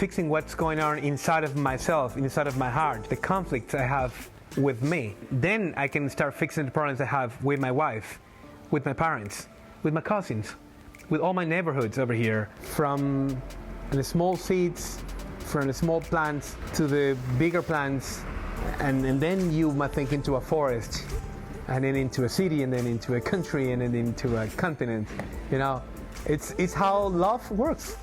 fixing what's going on inside of myself, inside of my heart, the conflicts I have with me. Then I can start fixing the problems I have with my wife, with my parents, with my cousins, with all my neighborhoods over here, from the small seeds, from the small plants to the bigger plants, and then you might think into a forest, and then into a city, and then into a country, and then into a continent. You know, it's how love works.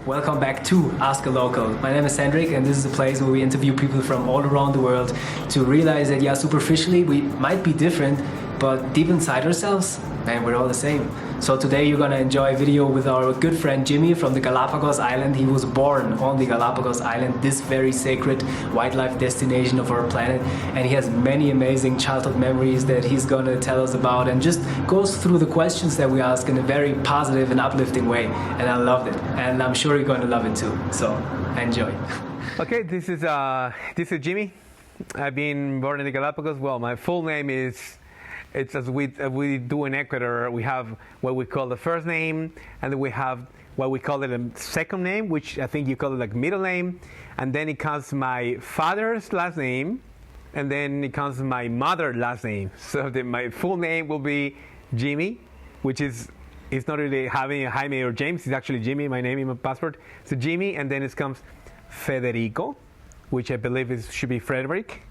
Welcome back to Ask a Local. My name is Hendrik, and this is a place where we interview people from all around the world to realize that, yeah, superficially we might be different, but deep inside ourselves, man, we're all the same. So today you're gonna enjoy a video with our good friend Jimmy from the Galapagos Island. He was born on the Galapagos Island, this very sacred wildlife destination of our planet, and he has many amazing childhood memories that he's gonna tell us about, and just goes through the questions that we ask in a very positive and uplifting way. And I loved it, and I'm sure you're gonna love it too. So enjoy. Okay, this is Jimmy. I've been born in the Galapagos. Well, my full name is. It's as we do in Ecuador, we have what we call the first name, and then we have what we call it a second name, which I think you call it like middle name, and then it comes my father's last name, and then it comes my mother's last name. So my full name will be Jimmy, which is it's not really having a Jaime or James, it's actually Jimmy, my name in my passport. So Jimmy, and then it comes Federico, which I believe should be Frederick,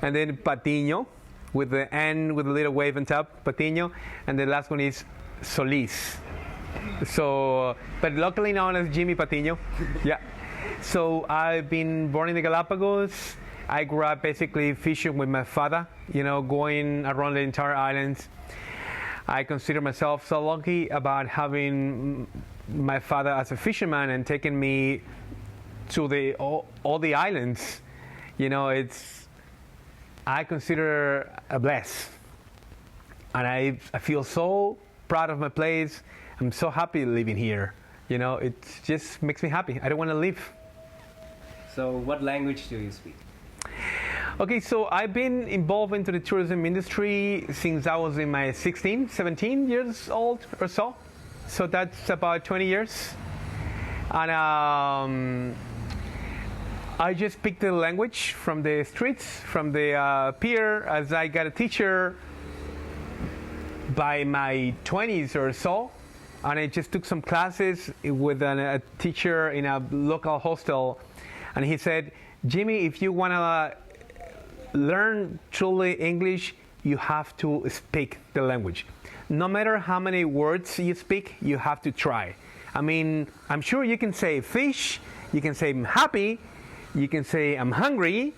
and then Patiño, with the N with a little wave on top, Patiño, and the last one is Solis. So, but locally known as Jimmy Patiño. Yeah. So I've been born in the Galapagos. I grew up basically fishing with my father, you know, going around the entire island. I consider myself so lucky about having my father as a fisherman and taking me to all the islands. You know, I consider a bless, and I feel so proud of my place. I'm so happy living here. You know, it just makes me happy. I don't want to leave. So what language do you speak? Okay, so I've been involved into the tourism industry since I was in my 17 years old or so. So that's about 20 years. And I just picked the language from the streets, from the pier, as I got a teacher by my 20s or so. And I just took some classes with a teacher in a local hostel. And he said, Jimmy, if you want to learn truly English, you have to speak the language. No matter how many words you speak, you have to try. I mean, I'm sure you can say fish, you can say I'm happy, you can say I'm hungry,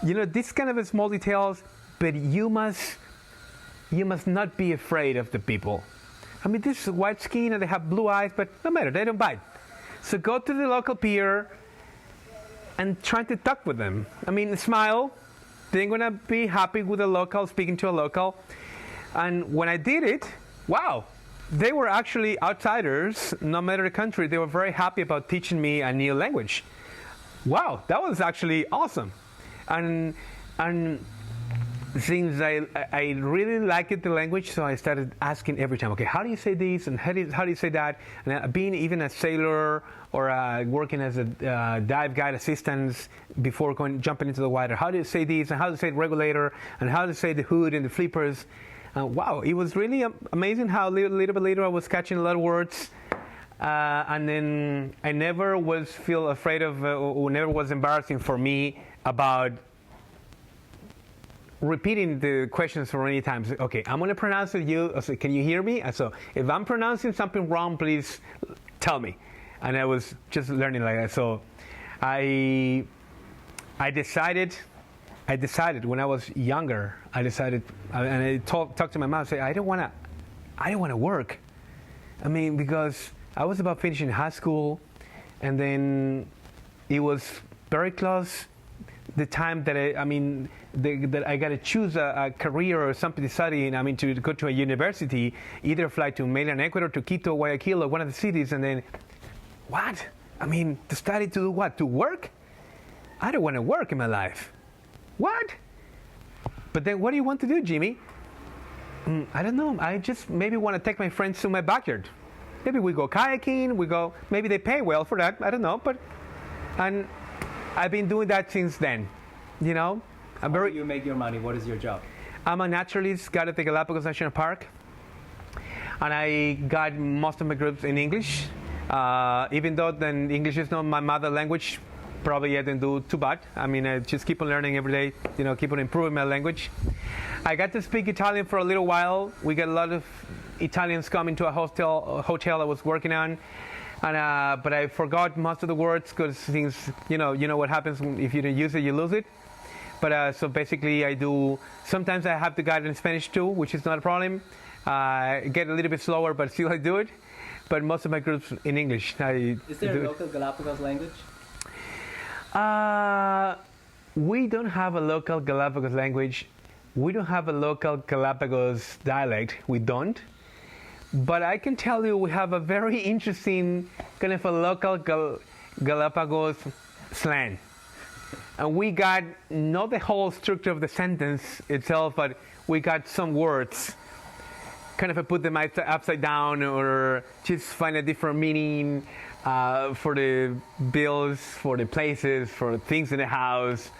you know, these kind of small details, but you must not be afraid of the people. I mean, this is white skin and they have blue eyes, but no matter, they don't bite. So go to the local pier and try to talk with them. I mean, smile, they're gonna be happy with a local, speaking to a local. And when I did it, wow, they were actually outsiders, no matter the country, they were very happy about teaching me a new language. Wow, that was actually awesome. And since I really liked the language, so I started asking every time, okay, how do you say this, and how do you say that? And being even a sailor or working as a dive guide assistant before jumping into the water, how do you say this, and how to say regulator, and how to say the hood and the flippers. Wow, it was really amazing how little bit later I was catching a lot of words. And then I never feel afraid of, or never was embarrassing for me about repeating the questions for many times. Okay, I'm going to pronounce it. Can you hear me? And so if I'm pronouncing something wrong, please tell me. And I was just learning like that. So I decided when I was younger. And I talked to my mom. Say, I don't want to work. I mean, because I was about finishing high school, and then it was very close the time that that I got to choose a career or something to study, and I mean to go to a university, either fly to mainland Ecuador, to Quito, Guayaquil, or one of the cities, and then what? I mean, to study to do what? To work? I don't want to work in my life. What? But then what do you want to do, Jimmy? I don't know. I just maybe want to take my friends to my backyard. Maybe we go kayaking, maybe they pay well for that, I don't know, but And I've been doing that since then. You know, How do you make your money? What is your job? I'm a naturalist, guide at the Galapagos National Park, and I guide most of my groups in English. Even though then English is not my mother language, probably I didn't do too bad. I mean, I just keep on learning every day, you know, keep on improving my language. I got to speak Italian for a little while. We got a lot of Italians coming to a hotel I was working on. And, but I forgot most of the words because things, you know what happens if you don't use it, you lose it. But so basically I do, sometimes I have to guide in Spanish too, which is not a problem. Get a little bit slower, but still I do it. But most of my groups in English. Is there a local Galapagos language? We don't have a local Galapagos language. We don't have a local Galapagos dialect. We don't. But I can tell you we have a very interesting kind of a local Galapagos slang. And we got not the whole structure of the sentence itself, but we got some words. Kind of put them upside down or just find a different meaning for the bills, for the places, for things in the house.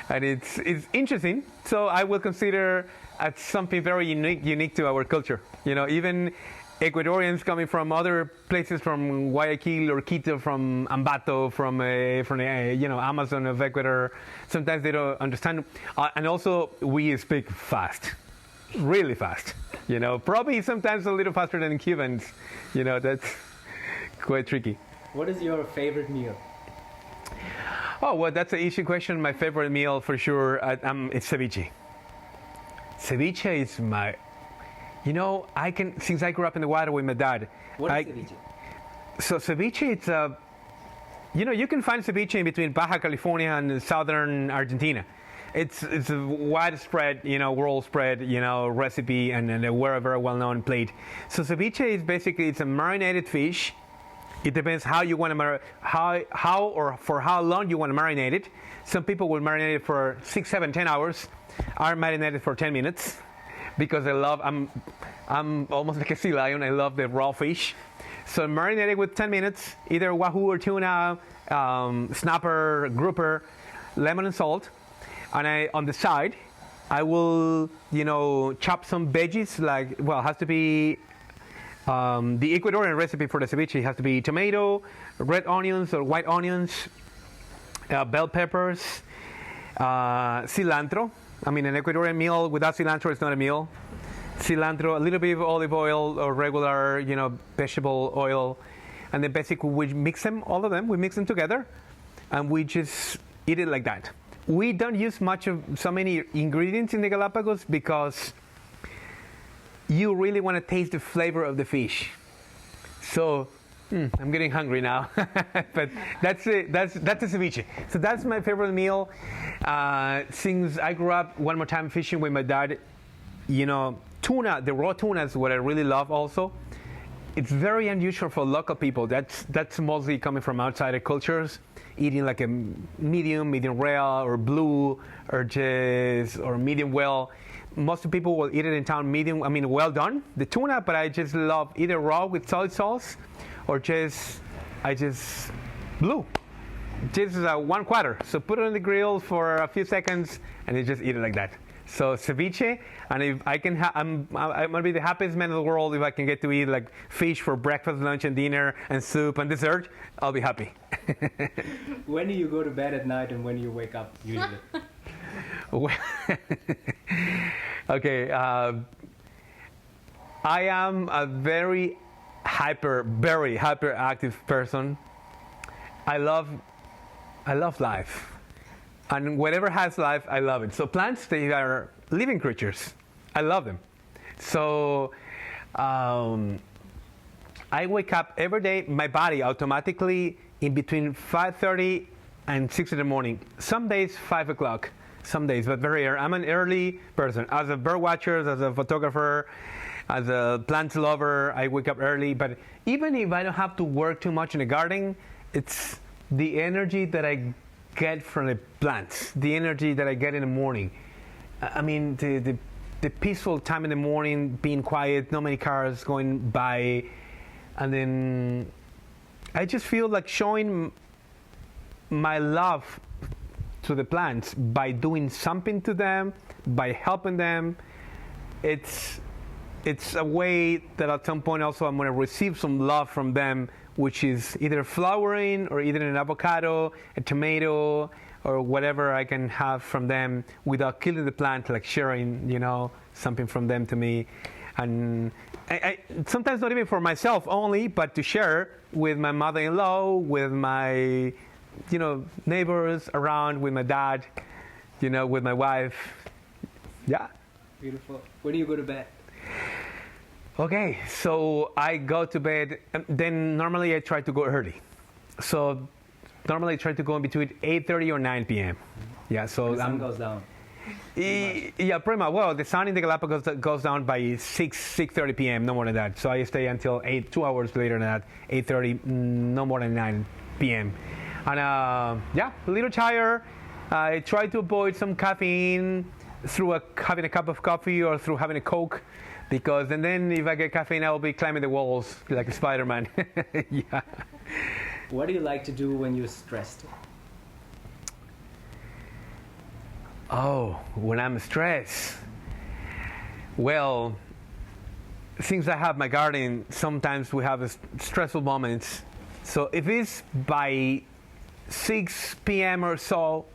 And it's interesting. So I will consider as something very unique to our culture. You know, even Ecuadorians coming from other places, from Guayaquil or Quito, from Ambato, from Amazon of Ecuador, sometimes they don't understand. And also, we speak fast, really fast. You know, probably sometimes a little faster than Cubans. You know, that's quite tricky. What is your favorite meal? Oh, well, that's an easy question. My favorite meal, for sure, it's ceviche. Ceviche is my... You know, since I grew up in the water with my dad. What is ceviche? So ceviche, it's a... You know, you can find ceviche in between Baja California and southern Argentina. It's a widespread, world spread, recipe and a very, very well-known plate. So ceviche is basically, it's a marinated fish. It depends how you want to how or for how long you want to marinate it. Some people will marinate it for 6, 7, 10 hours. I marinate it for 10 minutes because I'm almost like a sea lion. I love the raw fish. So marinate it with 10 minutes, either wahoo or tuna, snapper, grouper, lemon and salt. And on the side, I will, chop some veggies. It has to be the Ecuadorian recipe for the ceviche has to be tomato, red onions or white onions, bell peppers, cilantro. I mean, an Ecuadorian meal without cilantro is not a meal. Cilantro, a little bit of olive oil or regular, vegetable oil, and then basically we mix them, all of them. We mix them together, and we just eat it like that. We don't use so many ingredients in the Galapagos because you really want to taste the flavor of the fish. So I'm getting hungry now, but that's it. That's a ceviche. So that's my favorite meal. Since I grew up one more time fishing with my dad, tuna, the raw tuna is what I really love. Also, it's very unusual for local people. That's mostly coming from outside cultures. Eating like a medium rare, or blue, or medium well. Most people will eat it in town medium, well done, the tuna, but I just love either raw with soy sauce or I just blue. This is a 1/4. So put it on the grill for a few seconds and you just eat it like that. So ceviche, and if I can, I'm gonna be the happiest man in the world if I can get to eat like fish for breakfast, lunch, and dinner, and soup and dessert. I'll be happy. When do you go to bed at night, and when do you wake up usually? Okay, I am a very hyperactive person. I love life. And whatever has life, I love it. So plants, they are living creatures. I love them. So I wake up every day, my body automatically in between 5:30 and 6 in the morning. Some days 5 o'clock, some days, but very early. I'm an early person. As a bird watcher, as a photographer, as a plants lover, I wake up early. But even if I don't have to work too much in the garden, it's the energy that I get from the plants, the energy that I get in the morning. I mean, the peaceful time in the morning, being quiet, not many cars going by, and then I just feel like showing my love to the plants by doing something to them, by helping them. It's a way that at some point also I'm going to receive some love from them, which is either flowering or either an avocado, a tomato, or whatever I can have from them without killing the plant, like sharing, something from them to me. And I sometimes not even for myself only, but to share with my mother-in-law, with my, neighbors around, with my dad, with my wife. Yeah. Beautiful. When do you go to bed? Okay, so I go to bed, then normally I try to go early. So normally I try to go in between 8:30 or 9 p.m. Yeah, so when the sun goes down. Yeah, pretty much. Well, the sun in the Galapagos goes down by 6:30 p.m. No more than that. So I stay until 2 hours later than that, 8:30, no more than 9 p.m. And a little tired. I try to avoid some caffeine through having a cup of coffee or through having a Coke, because and then if I get caffeine, I will be climbing the walls like a Spider-Man. Yeah. What do you like to do when you're stressed? Oh, when I'm stressed. Well, since I have my garden, sometimes we have stressful moments. So if it's by 6 p.m. or so,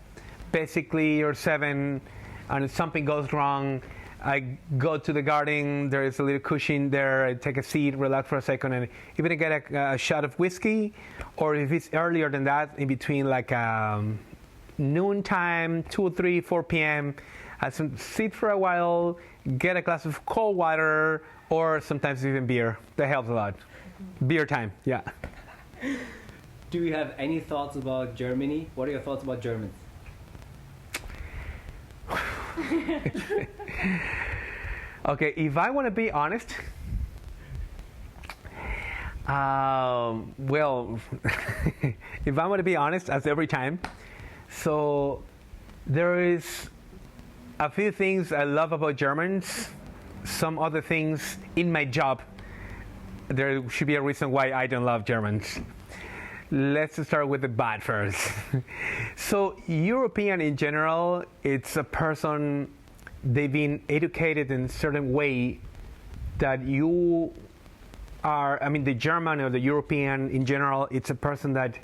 basically, or 7, and if something goes wrong, I go to the garden, there is a little cushion there, I take a seat, relax for a second, and even get a shot of whiskey, or if it's earlier than that, in between like noontime, 2, 3, 4 p.m., I sit for a while, get a glass of cold water, or sometimes even beer. That helps a lot. Beer time, yeah. Do you have any thoughts about Germany? What are your thoughts about Germans? Okay, if I want to be honest, well, if I want to be honest, as every time, so there is a few things I love about Germans, some other things in my job. There should be a reason why I don't love Germans. Let's start with the bad first. So European in general, it's a person, they've been educated in a certain way that you are, the German or the European in general, it's a person that,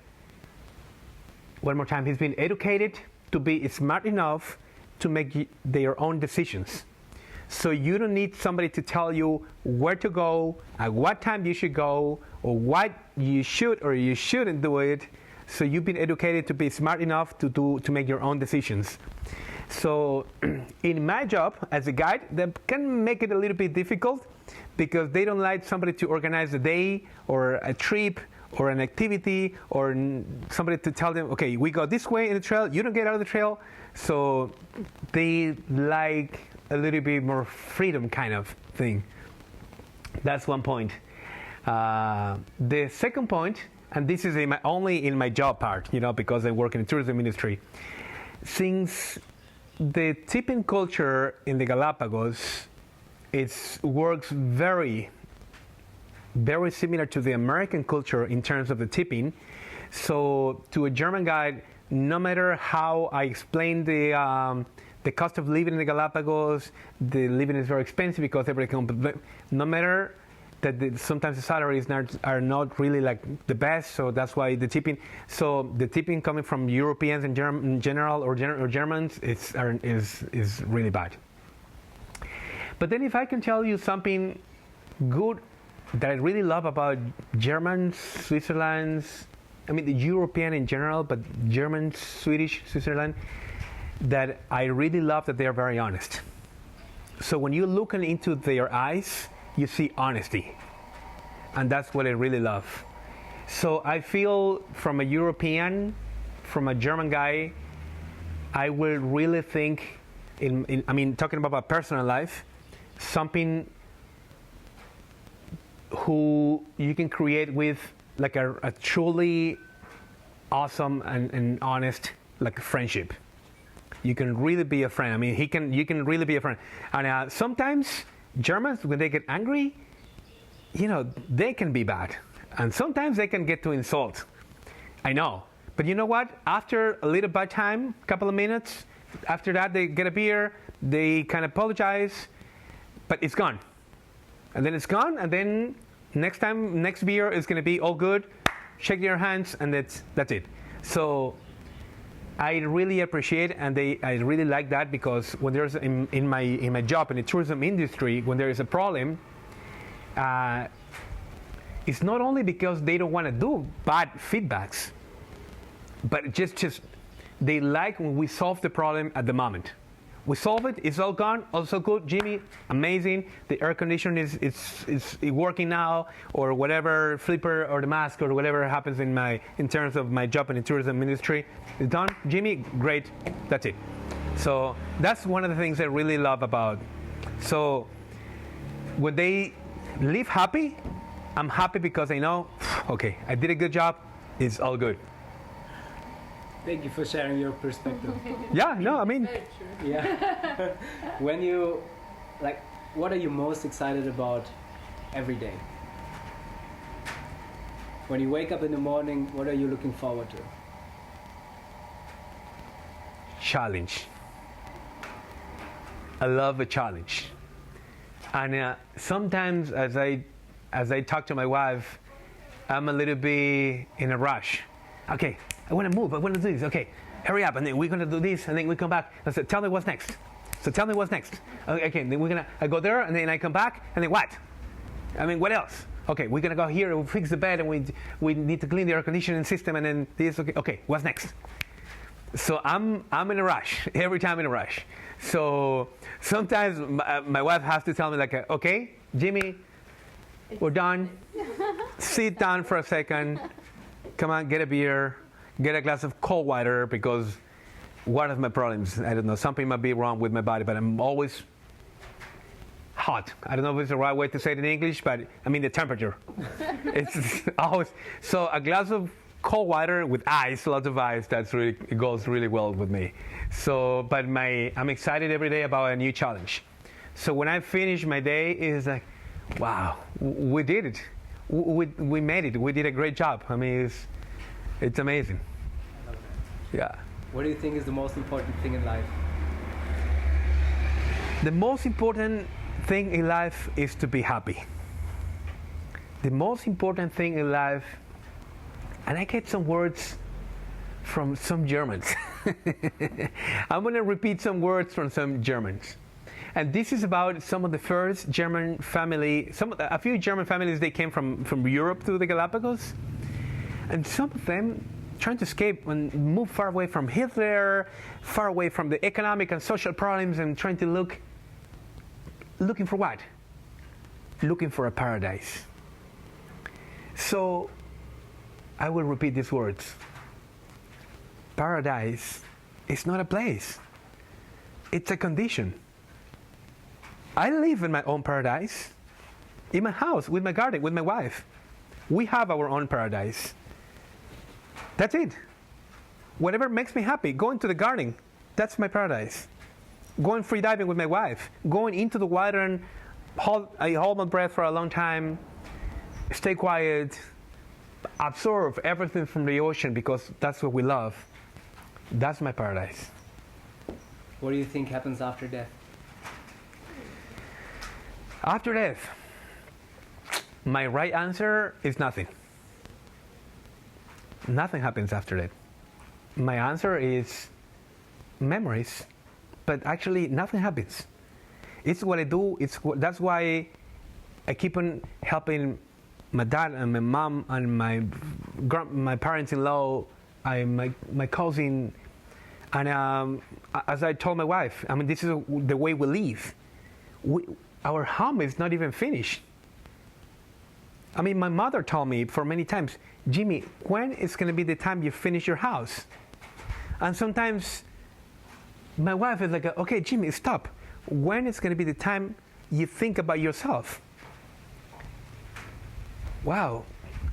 one more time, he's been educated to be smart enough to make their own decisions. So you don't need somebody to tell you where to go, at what time you should go, or what you should or you shouldn't do it. So you've been educated to be smart enough to make your own decisions. So in my job as a guide, that can make it a little bit difficult because they don't like somebody to organize a day or a trip or an activity or somebody to tell them, okay, we go this way in the trail, you don't get out of the trail. So they like a little bit more freedom kind of thing. That's one point. The second point, and this is only in my job part, because I work in the tourism industry. Since the tipping culture in the Galapagos, it works very, very similar to the American culture in terms of the tipping. So to a German guide, no matter how I explain the cost of living in the Galapagos, the living is very expensive because no matter that sometimes the salaries are not really like the best, so that's why the tipping. So the tipping coming from Europeans in general or Germans is really bad. But then if I can tell you something good that I really love about Germans, Switzerland's, the European in general, but German, Swedish, Switzerland, that I really love that they are very honest. So when you look into their eyes, you see honesty. And that's what I really love. So I feel from a European, from a German guy, I will really think, talking about my personal life, something who you can create with like a truly awesome and honest like friendship. You can really be a friend. You can really be a friend. And sometimes Germans, when they get angry, they can be bad. And sometimes they can get to insult. I know. But you know what? After a little bad time, couple of minutes, after that they get a beer, they kind of apologize, but it's gone. And then it's gone, and then next beer is going to be all good, shake their hands, and that's it. So I really appreciate, and I really like that, because when there's in my job in the tourism industry, when there is a problem, it's not only because they don't want to do bad feedbacks, but just they like when we solve the problem at the moment. We solve it, it's all gone, also good, Jimmy, amazing, the air conditioning is working now, or whatever, flipper or the mask or whatever happens in terms of my job in the tourism industry is done. Jimmy, great, that's it. So that's one of the things I really love about. So when they leave happy, I'm happy because I know, okay, I did a good job, it's all good. Thank you for sharing your perspective. Yeah, no, I mean, yeah. When you, like, what are you most excited about every day? When you wake up in the morning, what are you looking forward to? Challenge. I love a challenge. And sometimes as I talk to my wife, I'm a little bit in a rush. Okay, I want to move, I want to do this. Okay, hurry up, and then we're going to do this, and then we come back. I said, tell me what's next. So tell me what's next. Okay, then I go there, and then I come back, and then what? I mean, what else? Okay, we're going to go here, we'll fix the bed, and we need to clean the air conditioning system, and then this, okay, what's next? So I'm in a rush, every time in a rush. So sometimes my wife has to tell me, like, okay, Jimmy, we're done. Sit down for a second. Come on, get a beer, get a glass of cold water, because one of my problems, I don't know, something might be wrong with my body, but I'm always hot. I don't know if it's the right way to say it in English, but I mean the temperature. It's always, so a glass of cold water with ice, lots of ice, it goes really well with me. So, but I'm excited every day about a new challenge. So when I finish my day, it's like, wow, we did it. We made it. We did a great job. I mean, it's amazing. I love that. Yeah. What do you think is the most important thing in life? The most important thing in life is to be happy. The most important thing in life, and I get some words from some Germans. I'm going to repeat some words from some Germans. And this is about some of the first German family, a few German families, they came from Europe to the Galapagos. And some of them trying to escape and move far away from Hitler, far away from the economic and social problems, and trying to looking for what? Looking for a paradise. So I will repeat these words. Paradise is not a place. It's a condition. I live in my own paradise, in my house, with my garden, with my wife. We have our own paradise. That's it. Whatever makes me happy, going to the garden, that's my paradise. Going free diving with my wife, going into the water and I hold my breath for a long time, stay quiet, absorb everything from the ocean, because that's what we love. That's my paradise. What do you think happens after death? After death, my right answer is nothing. Nothing happens after death. My answer is memories, but actually nothing happens. It's what I do. That's why I keep on helping my dad and my mom and my parents-in-law, my cousin, and as I told my wife, I mean, this is the way we live. Our home is not even finished. I mean, my mother told me for many times, Jimmy, when is going to be the time you finish your house? And sometimes my wife is like, okay, Jimmy, stop. When is going to be the time you think about yourself? Wow,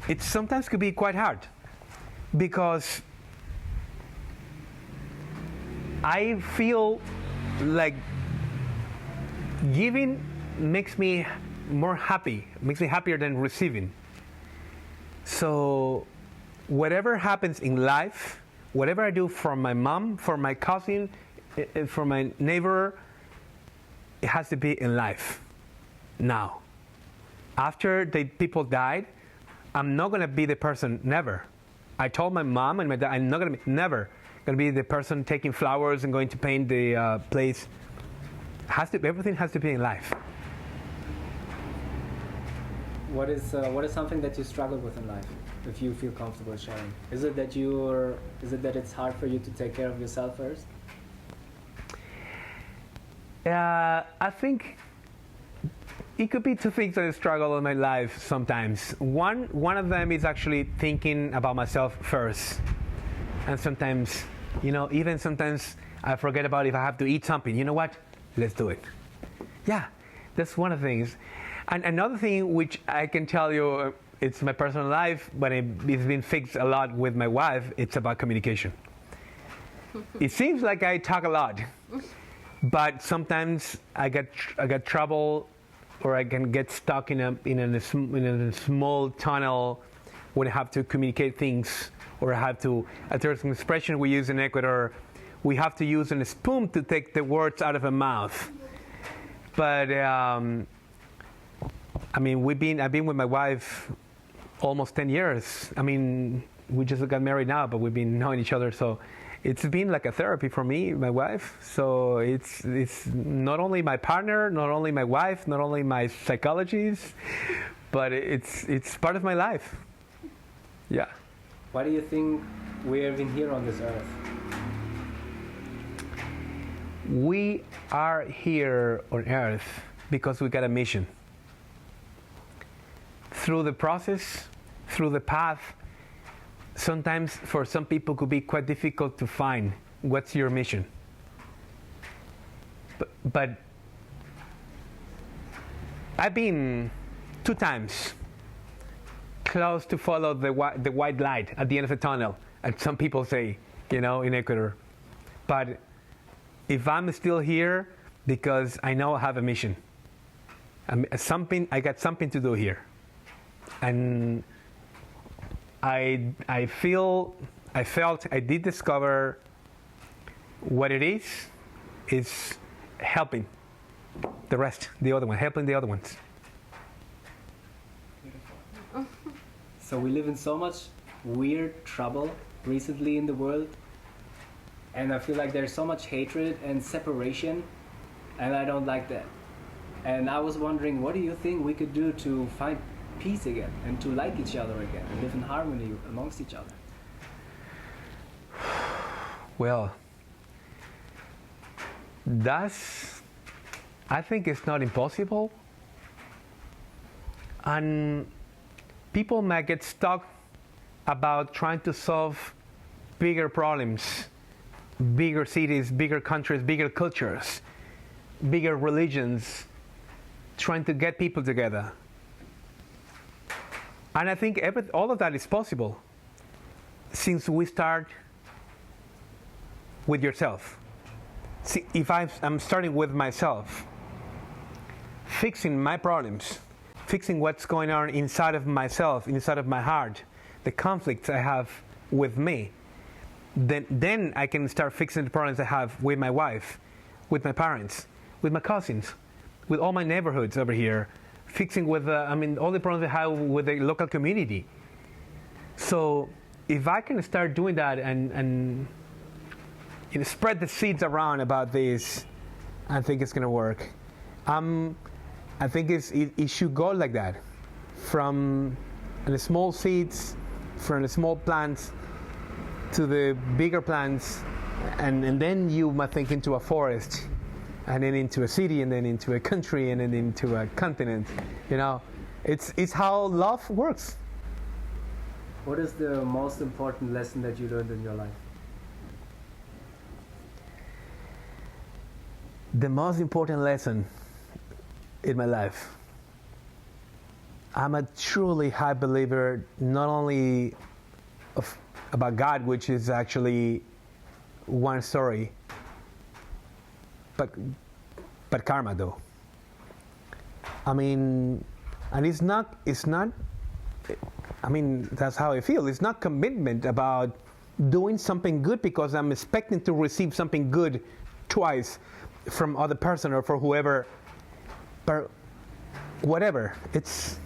it sometimes could be quite hard, because I feel like giving makes me more happy, makes me happier than receiving. So whatever happens in life, whatever I do for my mom, for my cousin, for my neighbor, it has to be in life. Now, after the people died, I'm not going to be the person, never. I told my mom and my dad, I'm not going to be, never going to be the person taking flowers and going to paint the place. Everything has to be in life. What is something that you struggle with in life, if you feel comfortable sharing? Is it that it's hard for you to take care of yourself first? I think it could be two things that I struggle in my life sometimes. One of them is actually thinking about myself first. And sometimes, even sometimes I forget about if I have to eat something. You know what? Let's do it. Yeah, that's one of the things. And another thing which I can tell you, it's my personal life, but it's been fixed a lot with my wife, it's about communication. It seems like I talk a lot, but sometimes I get trouble, or I can get stuck in a small tunnel when I have to communicate things, or I have to. There's an expression we use in Ecuador: we have to use a spoon to take the words out of a mouth. But I've been with my wife almost 10 years. We just got married now, but we've been knowing each other, so it's been like a therapy for me, my wife. So it's not only my partner, not only my wife, not only my psychologist, but it's part of my life. Yeah. Why do you think we're even here on this earth? We are here on earth because we got a mission. Through the process, through the path, sometimes for some people it could be quite difficult to find what's your mission. But I've been 2 times close to follow the white light at the end of the tunnel, as some people say, in Ecuador. But if I'm still here, because I know I have a mission. I got something to do here. And I felt I did discover what it is helping helping the other ones. So we live in so much weird trouble recently in the world, and I feel like there's so much hatred and separation, and I don't like that. And I was wondering, what do you think we could do to find peace again, and to like each other again, and live in harmony amongst each other? Well, I think it's not impossible. And people might get stuck about trying to solve bigger problems, bigger cities, bigger countries, bigger cultures, bigger religions, trying to get people together. And I think all of that is possible since we start with yourself. See, if I'm starting with myself, fixing my problems, fixing what's going on inside of myself, inside of my heart, the conflicts I have with me, then I can start fixing the problems I have with my wife, with my parents, with my cousins, with all my neighborhoods over here, fixing with all the problems I have with the local community. So if I can start doing that and spread the seeds around about this, I think it's going to work. I think it should go like that, from the small seeds, from the small plants to the bigger plants, and then you might think into a forest, and then into a city, and then into a country, and then into a continent. It's how love works. What is the most important lesson that you learned in your life? The most important lesson in my life. I'm a truly high believer, not only about God, which is actually one story, but karma, though. And it's not I mean, that's how I feel. It's not commitment about doing something good because I'm expecting to receive something good twice from other person or for whoever, but whatever. It's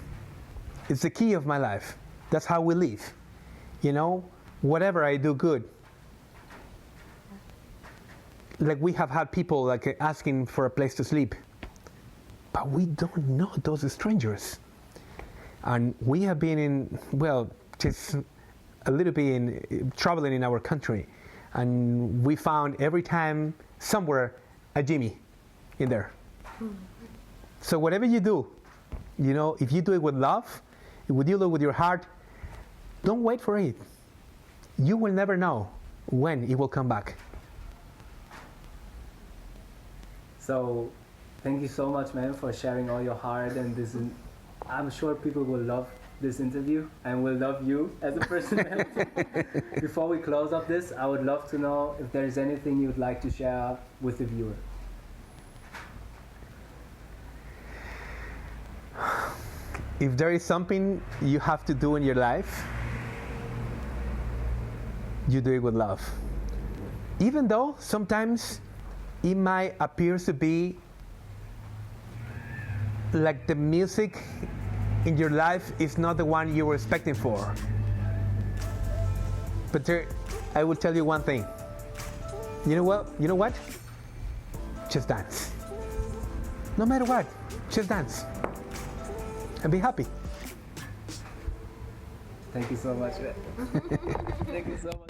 the key of my life. That's how we live. You know, whatever I do good. Like we have had people like asking for a place to sleep, but we don't know those strangers. And we have been in, well, just a little bit in traveling in our country, and we found every time somewhere a Jimmy in there. So whatever you do, you know, if you do it with love, if you do it with your heart, don't wait for it. You will never know when it will come back. So, thank you so much, man, for sharing all your heart and this. I'm sure people will love this interview and will love you as a personality. Before we close up this, I would love to know if there is anything you'd like to share with the viewer. If there is something you have to do in your life, you do it with love. Even though sometimes it might appear to be like the music in your life is not the one you were expecting for. But I will tell you one thing. You know what? You know what? Just dance. No matter what, just dance. And be happy. Thank you so much. Thank you so much.